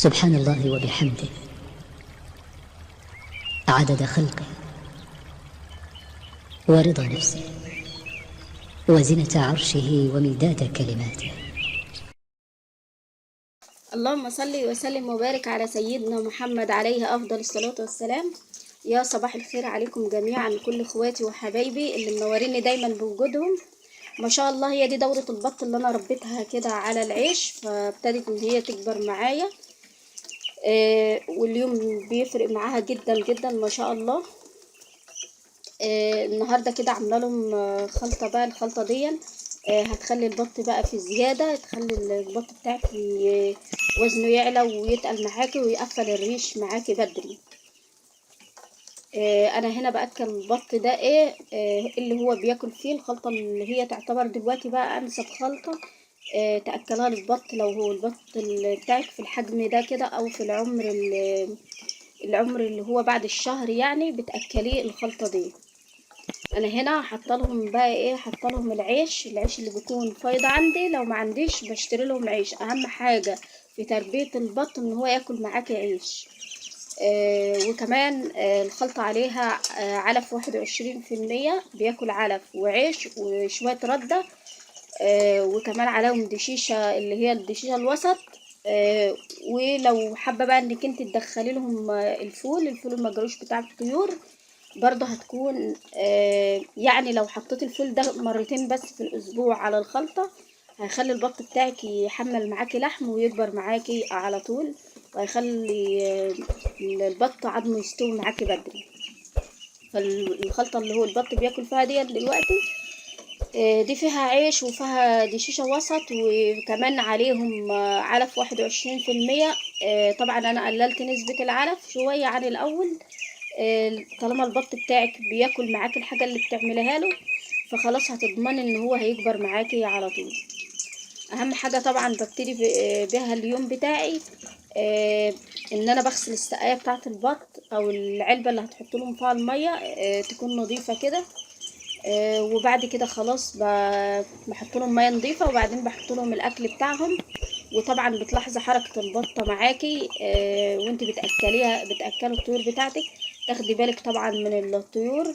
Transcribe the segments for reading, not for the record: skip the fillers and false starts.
سبحان الله وبحمده عدد خلقه ورضا نفسه وزنة عرشه ومداد كلماته. اللهم صل وسلم وبارك على سيدنا محمد عليه أفضل الصلاة والسلام. يا صباح الخير عليكم جميعا، كل اخواتي وحبايبي اللي منوريني دايما بوجودهم. ما شاء الله، هي دي دورة البط اللي انا ربيتها كده على العيش، فابتدت ان هي تكبر معايا. واليوم بيفرق معاها جدا جدا ما شاء الله. النهارده كده عامله لهم خلطه، بقى الخلطه دي هتخلي البط بقى في زياده، تخلي البط بتاعك وزنه يعلى ويتقل معاكي ويقفل الريش معاكي بدري. انا هنا باكل البط ده اللي هو بياكل فيه الخلطه اللي هي تعتبر دلوقتي بقى انسب خلطه تاكلها للبط. لو هو البط بتاعك في الحجم ده كده، او في العمر اللي هو بعد الشهر، يعني بتاكليه الخلطه دي. انا هنا حاطه لهم بقى حاطه لهم العيش اللي بيكون فايض عندي. لو ما عنديش بشتري لهم عيش. اهم حاجه في تربيه البط ان هو ياكل معاكي عيش. وكمان الخلطة عليها علف 21%، بياكل علف وعيش وشوية ردة. وكمان عليهم دشيشة اللي هي الدشيشة الوسط. ولو حابة بقى انك انت تدخلي لهم الفول المجروش بتاع الطيور، برضه هتكون يعني لو حطيت الفول ده مرتين بس في الاسبوع على الخلطة، هيخلي البط بتاعك يحمل معاكي لحم ويكبر معاكي على طول، وهيخلي البط عظمه يستوي معاكي بدري. فالخلطة اللي هو البط بياكل فيها دي دلوقتي دي فيها عيش وفيها دشيشة وسط، وكمان عليهم علف 21%. طبعا انا قللت نسبة العلف شوية عن الاول. طالما البط بتاعك بياكل معاكي الحاجة اللي بتعملها له، فخلاص هتضمني ان هو هيكبر معاكي على طول. اهم حاجة طبعا ببتدي بها اليوم بتاعي ان انا بغسل السقاية بتاعة البط او العلبة اللي هتحط لهم فيها المية تكون نظيفة كده. وبعد كده خلاص بحط لهم ميه نظيفه، وبعدين بحط لهم الاكل بتاعهم. وطبعا بتلاحظي حركه البطه معاكي وانت بتاكلي الطيور بتاعتك. تاخدي بالك طبعا من الطيور.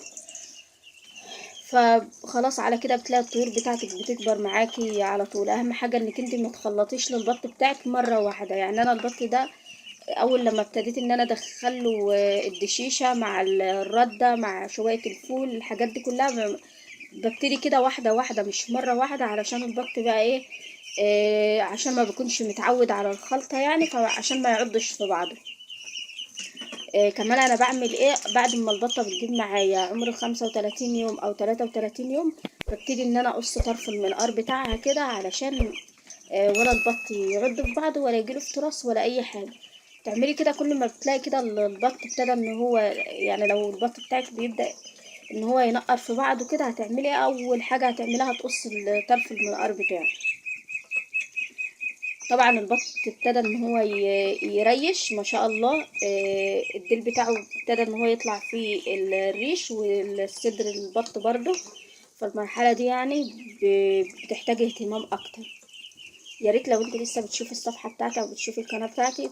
فخلاص على كده بتلاقي الطيور بتاعتك بتكبر معاكي على طول. اهم حاجه انك انت ما تخلطيش للبط بتاعك مره واحده. يعني انا البط ده اول لما ابتديت ان انا ادخله الدشيشه مع الرده مع شويه الفول، الحاجات دي كلها ببتدي كده واحده واحده، مش مره واحده، علشان البط بقى عشان ما بيكونش متعود على الخلطه، يعني فعشان ما يعضش في بعضه. كمان انا بعمل بعد ما البطه بتجيب معايا عمر 35 يوم او 33 يوم، ببتدي ان انا اقص طرف المنقار بتاعها كده، علشان ولا البط يعض في بعضه ولا يجيله افتراس ولا اي حاجه. تعملي كده كل ما بتلاقي كده البط ابتدى ان هو، يعني لو البط بتاعك بيبدأ ان هو ينقر في بعضه كده، هتعملي اول حاجه هتعمليها تقص طرف المنقار بتاعه. طبعا البط ابتدى ان هو يريش ما شاء الله. الديل بتاعه ابتدى ان هو يطلع فيه الريش والصدر البط برضه. فالمرحله دي يعني بتحتاج اهتمام اكتر. يا ريت لو انت لسه بتشوفي الصفحه بتاعتي او بتشوفي القناه بتاعتي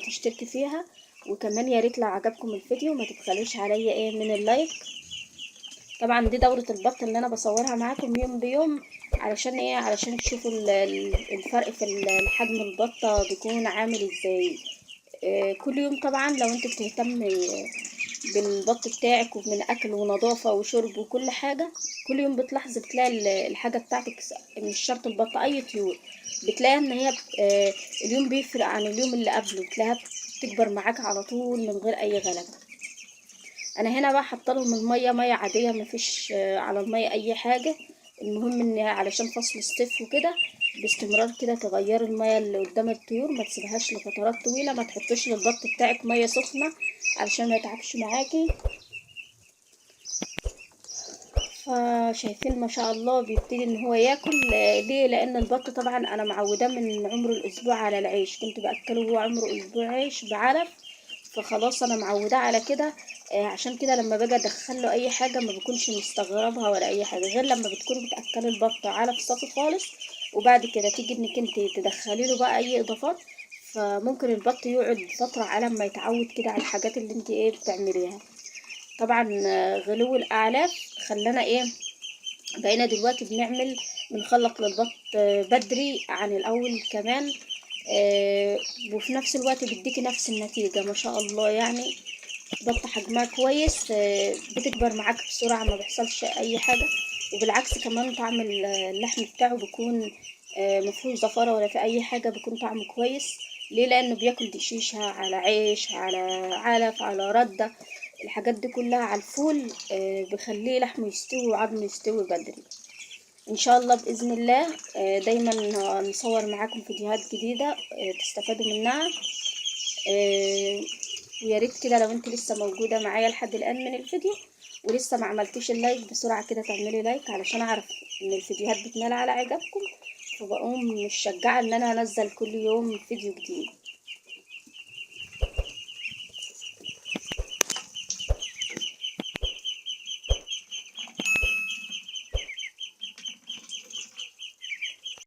تشتركي فيها. وكمان يا ريت لو عجبكم الفيديو ما تبخلوش عليا من اللايك. طبعا دي دورة البط اللي انا بصورها معاكم يوم بيوم، علشان علشان تشوفوا الفرق في الحجم البطة بيكون عامل ازاي. كل يوم طبعا لو انت بتهتم بالبط بتاعك ومن اكل ونظافة وشرب وكل حاجة، كل يوم بتلاحظي بتلاقي الحاجة بتاعتك، مش شرط البط، اي طيور بتلاقي ان هي اليوم بيفرق عن اليوم اللي قبله، بتلاقيها بتكبر معاك على طول من غير اي غلبة. انا هنا بقى حاطه لهم الميه ميه عاديه، مفيش على الميه اي حاجه. المهم ان علشان فصل الصيف وكده باستمرار كده تغيري الميه اللي قدام الطيور، ما تسيبهاش لفترات طويله. ما تحطيش للبط بتاعك ميه سخنه علشان ما يتعبش معاكي. فشايفين ما شاء الله بيبتدي ان هو ياكل. ليه؟ لان البط طبعا انا معوداه من عمره الاسبوع على العيش، كنت باكله وهو عمره اسبوع عيش بعلف، فخلاص انا معوداه على كده. عشان كده لما باجي ادخله اي حاجه ما بكونش مستغربها ولا اي حاجه، غير لما بتكوني بتاكلي البط علف صافي خالص، وبعد كده تيجي انك انت تدخلي له بقى اي اضافات. فممكن البط يقعد فترة على ما يتعود كده على الحاجات اللي انت بتعمليها. طبعا غلو الاعلاف خلانا بقينا دلوقتي بنخلق للبط بدري عن الاول كمان. وفي نفس الوقت بيديكي نفس النتيجة ما شاء الله. يعني بط حجمها كويس، بتكبر معاك بسرعة، ما بيحصلش اي حاجة. وبالعكس كمان طعم اللحم بتاعه بيكون مفهوش زفارة ولا في اي حاجة، بيكون طعمه كويس. ليه؟ لانه بياكل دشيشة على عيش على علف على ردة، الحاجات دي كلها على الفول، بيخليه لحمه يستوي وعظمه يستوي بدري. ان شاء الله باذن الله دايما نصور معاكم فيديوهات جديده تستفادوا منها. ويا ريت كده لو انت لسه موجوده معايا لحد الان من الفيديو ولسه ما عملتيش اللايك، بسرعه كده تعملي لايك علشان اعرف ان الفيديوهات بتنال على اعجابكم، فبقوم مشجعه ان انا انزل كل يوم فيديو جديد.